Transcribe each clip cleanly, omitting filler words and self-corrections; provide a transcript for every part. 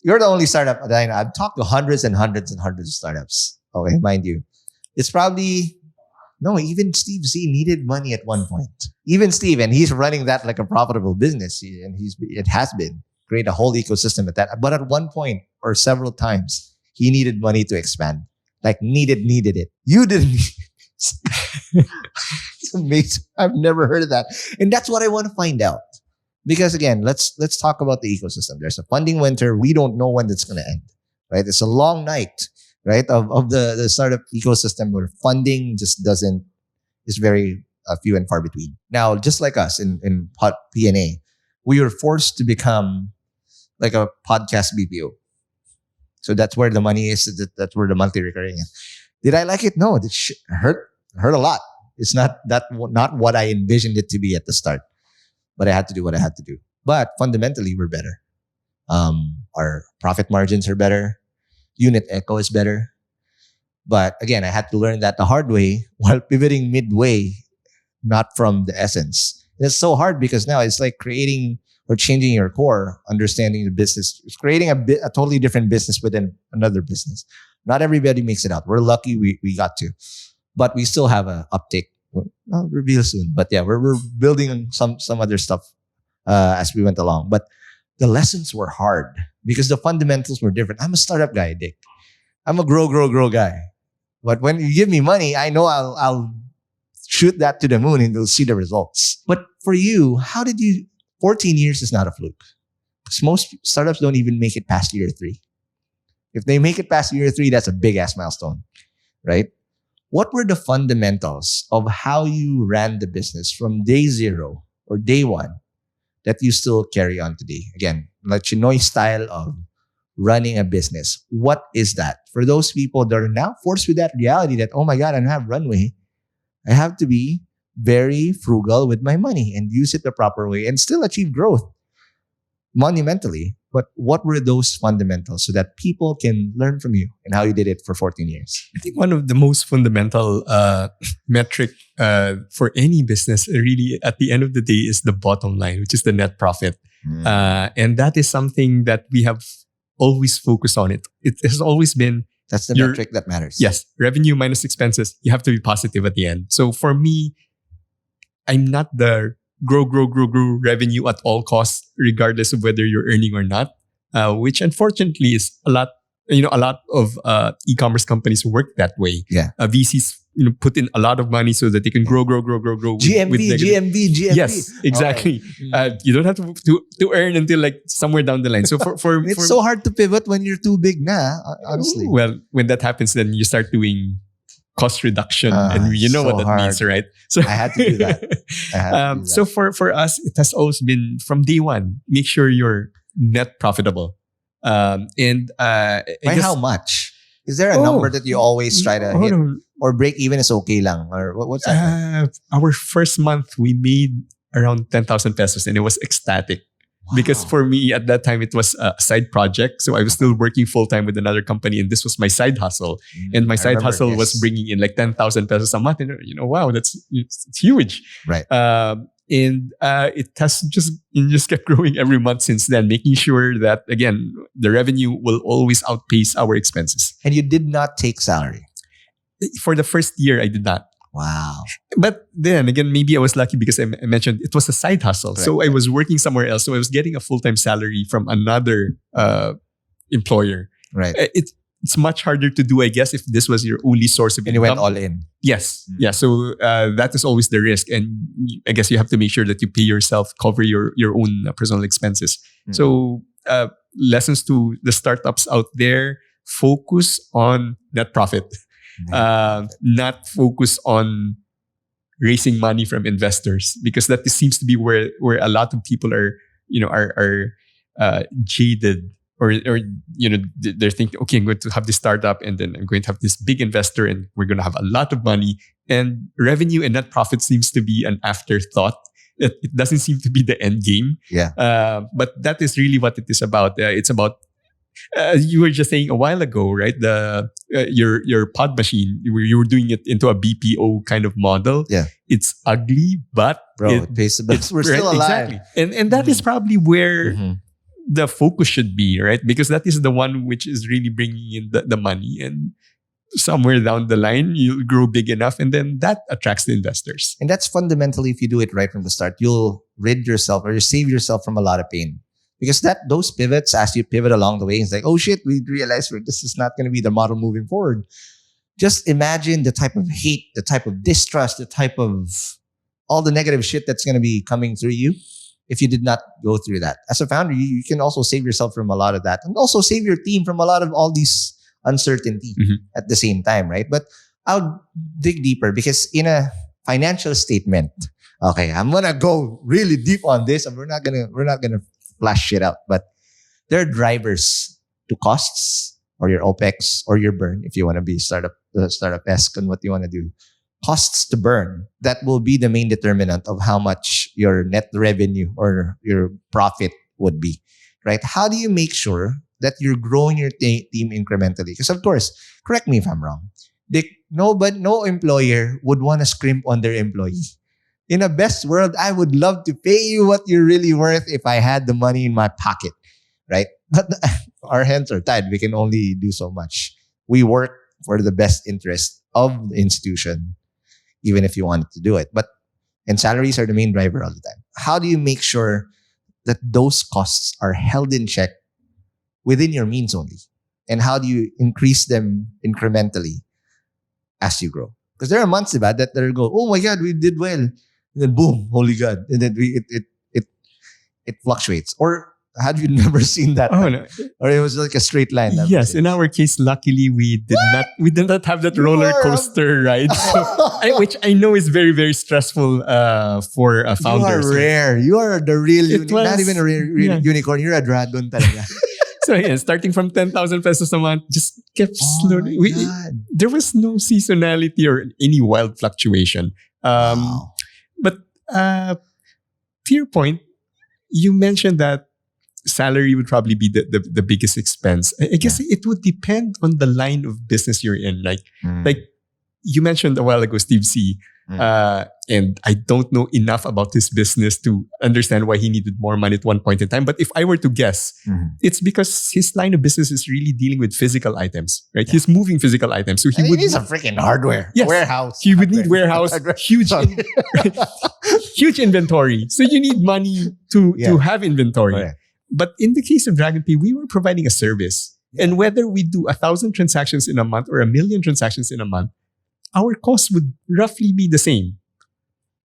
You're the only startup that I know. I've talked to hundreds and hundreds and hundreds of startups. Okay, mind you. It's probably, no, even Steve Z needed money at one point. Even Steve, and he's running that like a profitable business. And it has been. Create a whole ecosystem at that. But at one point or several times, he needed money to expand. Like needed it. You didn't need it. It's amazing. I've never heard of that. And that's what I want to find out. Because again, let's talk about the ecosystem. There's a funding winter. We don't know when it's going to end. Right? It's a long night, right? Of the startup ecosystem where funding just is very few and far between. Now, just like us in PNA, we were forced to become like a podcast BPO. So that's where the money is. That's where the monthly recurring is. Did I like it? No, it hurt a lot. It's not what I envisioned it to be at the start. But I had to do what I had to do. But fundamentally, we're better. Our profit margins are better. Unit echo is better. But again, I had to learn that the hard way while pivoting midway, not from the essence. It's so hard because now it's like creating or changing your core, understanding the business. It's creating a totally different business within another business. Not everybody makes it out. We're lucky we got to. But we still have an uptick. I'll reveal soon. But yeah, we're building on some other stuff as we went along. But the lessons were hard because the fundamentals were different. I'm a startup guy, Dick. I'm a grow guy. But when you give me money, I know I'll shoot that to the moon and you'll see the results. But for you, 14 years is not a fluke. Because most startups don't even make it past year 3. If they make it past year 3, that's a big ass milestone, right? What were the fundamentals of how you ran the business from day 0 or day 1 that you still carry on today? Again, like Chinoy style of running a business. What is that? For those people that are now forced with that reality that, oh my God, I don't have runway. I have to be very frugal with my money and use it the proper way and still achieve growth monumentally. But what were those fundamentals so that people can learn from you and how you did it for 14 years? I think one of the most fundamental metric for any business really at the end of the day is the bottom line, which is the net profit. And that is something that we have always focused on. It has always been... That's the metric that matters. Yes. Revenue minus expenses. You have to be positive at the end. So for me, I'm not the grow revenue at all costs, regardless of whether you're earning or not, which unfortunately is a lot of e-commerce companies work that way. Yeah. VCs, put in a lot of money so that they can grow. GMV. Yes, exactly. Okay. You don't have to earn until like somewhere down the line. So it's so hard to pivot when you're too big, honestly. Well, when that happens, then you start doing cost reduction, and you know so what that means, right? So I had to do that. So for us, it has always been from day one, make sure you're net profitable. By how much? Is there a number that you always try to hit? No. Or break even is okay lang? Or what's that? Our first month, we made around 10,000 pesos and it was ecstatic. Wow. Because for me, at that time, it was a side project. So I was still working full-time with another company and this was my side hustle. And my side hustle was bringing in like 10,000 pesos a month. And wow, it's huge. Right. And it has just kept growing every month since then, making sure that, again, the revenue will always outpace our expenses. And you did not take salary? For the first year, I did not. Wow. But then again, maybe I was lucky because I mentioned it was a side hustle. Correct. So I was working somewhere else. So I was getting a full-time salary from another employer. Right. It's much harder to do, I guess, if this was your only source of income. And you went all in. Yes. Yeah. So that is always the risk. And I guess you have to make sure that you pay yourself, cover your own personal expenses. So lessons to the startups out there, focus on net profit. Not focus on raising money from investors, because that seems to be where a lot of people are jaded, or they're thinking, okay, I'm going to have this startup and then I'm going to have this big investor and we're going to have a lot of money, and revenue and net profit seems to be an afterthought. It doesn't seem to be the end game. Yeah. But that is really what it is about. It's about, you were just saying a while ago, right? Your pod machine, you were doing it into a BPO kind of model. Yeah. It's ugly, but it pays the bills. We're still alive. Exactly. And that is probably where the focus should be, right? Because that is the one which is really bringing in the money. And somewhere down the line, you'll grow big enough, and then that attracts the investors. And that's fundamentally, if you do it right from the start, you'll rid yourself or you save yourself from a lot of pain. Because those pivots, as you pivot along the way, it's like, oh shit, we realized this is not going to be the model moving forward. Just imagine the type of hate, the type of distrust, the type of all the negative shit that's going to be coming through you if you did not go through that. As a founder, you can also save yourself from a lot of that, and also save your team from a lot of all these uncertainty at the same time, right? But I'll dig deeper, because in a financial statement, okay, I'm gonna go really deep on this, and we're not gonna flash shit out, but there are drivers to costs, or your OPEX, or your burn, if you want to be startup-esque on what you want to do. Costs to burn, that will be the main determinant of how much your net revenue or your profit would be, right? How do you make sure that you're growing your team incrementally? Because of course, correct me if I'm wrong, no employer would want to scrimp on their employee. In a best world, I would love to pay you what you're really worth if I had the money in my pocket, right? But our hands are tied. We can only do so much. We work for the best interest of the institution, even if you wanted to do it. And salaries are the main driver all the time. How do you make sure that those costs are held in check within your means only? And how do you increase them incrementally as you grow? Because there are months about that they'll go, oh my God, we did well. And then boom, holy God. And then it fluctuates. Or have you never seen that? Oh, no. Or it was like a straight line? Yes, in our case, luckily we did not have that roller coaster ride, which I know is very, very stressful for founders. You are rare. You are the real unicorn. Not even a rare unicorn. You're a dragon talaga. So yeah, starting from 10,000 pesos a month, just kept slowly. There was no seasonality or any wild fluctuation. Wow. But to your point, you mentioned that salary would probably be the biggest expense. I guess it would depend on the line of business you're in. Like you mentioned a while ago, Steve C. And I don't know enough about his business to understand why he needed more money at one point in time. But if I were to guess, it's because his line of business is really dealing with physical items, right? Yeah. He's moving physical items. So he would need some freaking hardware. Yes. Warehouse. He would need warehouse, huge inventory. So you need money to have inventory. Right. But in the case of Dragonpay, we were providing a service. Yeah. And whether we do 1,000 transactions in a month or 1,000,000 transactions in a month, our cost would roughly be the same.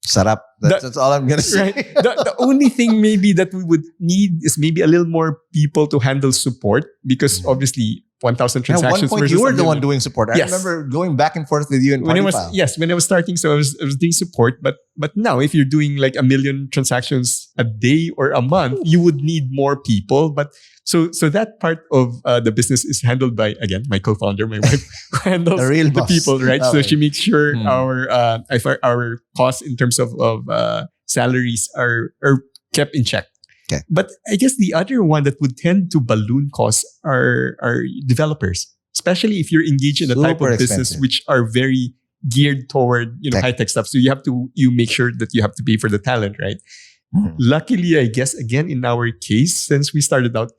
Sarap. That's all I'm going to say. Right. The only thing maybe that we would need is maybe a little more people to handle support, because obviously 1,000 transactions. At one point, you were the one doing support. I remember going back and forth with you in Party File. Yes, when I was starting, so I was doing support. But now, if you're doing like 1,000,000 transactions a day or a month, you would need more people. But so that part of the business is handled by, again, my co-founder, my wife, who handles the people, right? Okay. So she makes sure our costs in terms of salaries are kept in check. Okay. But I guess the other one that would tend to balloon costs are developers, especially if you're engaged in a type of business which are very geared toward high-tech stuff. So you make sure that you have to pay for the talent, right? Luckily, I guess, again, in our case, since we started out,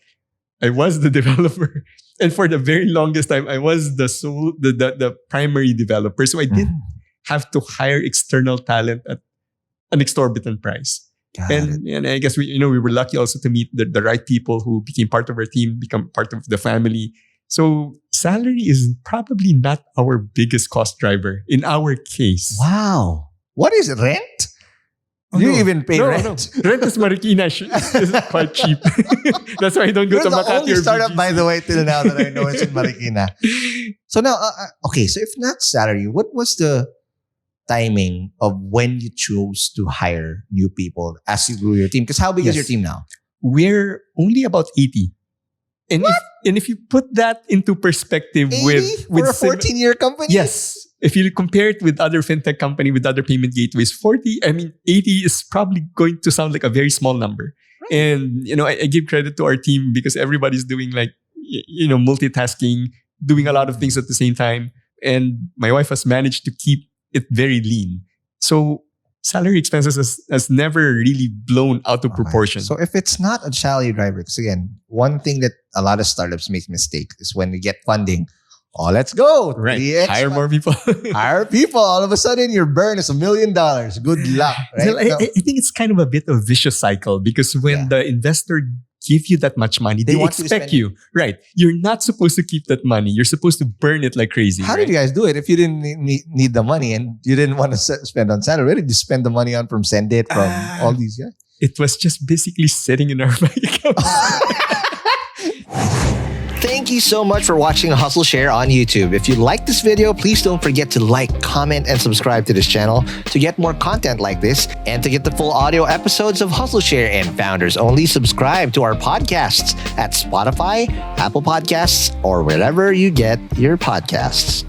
I was the developer. And for the very longest time, I was the primary developer. So I didn't have to hire external talent at an exorbitant price. And I guess we were lucky also to meet the right people who became part of our team, become part of the family. So salary is probably not our biggest cost driver in our case. Wow. What is it? Rent? You even pay rent? No. Rent is Marikina. It's quite cheap. That's why I don't go to Makati. You're the only startup, by the way, till now that I know it's in Marikina. So now, okay, so if not salary, what was the timing of when you chose to hire new people as you grew your team? Because how big is your team now? We're only about 80. And if you put that into perspective 80 with for a 14-year company? Yes. If you compare it with other fintech company, with other payment gateways, 80 is probably going to sound like a very small number. Right. And I give credit to our team because everybody's doing multitasking, doing a lot of things at the same time. And my wife has managed to keep it very lean. So salary expenses has never really blown out of proportion. So if it's not a salary driver, because again, one thing that a lot of startups make mistake is when they get funding. Oh, let's go. Right. 3x Hire more people. Hire people. All of a sudden, your burn is $1 million. Good luck. Right? So I think it's kind of a bit of a vicious cycle because when the investor give you that much money, they expect you. Right. You're not supposed to keep that money. You're supposed to burn it like crazy. How did you guys do it if you didn't need the money and you didn't want to spend on salary? Where did you spend the money on from Send It, from all these guys? It was just basically sitting in our bank account. Thank you so much for watching Hustleshare on YouTube. If you like this video, please don't forget to like, comment, and subscribe to this channel to get more content like this. And to get the full audio episodes of Hustleshare and Founders Only, subscribe to our podcasts at Spotify, Apple Podcasts, or wherever you get your podcasts.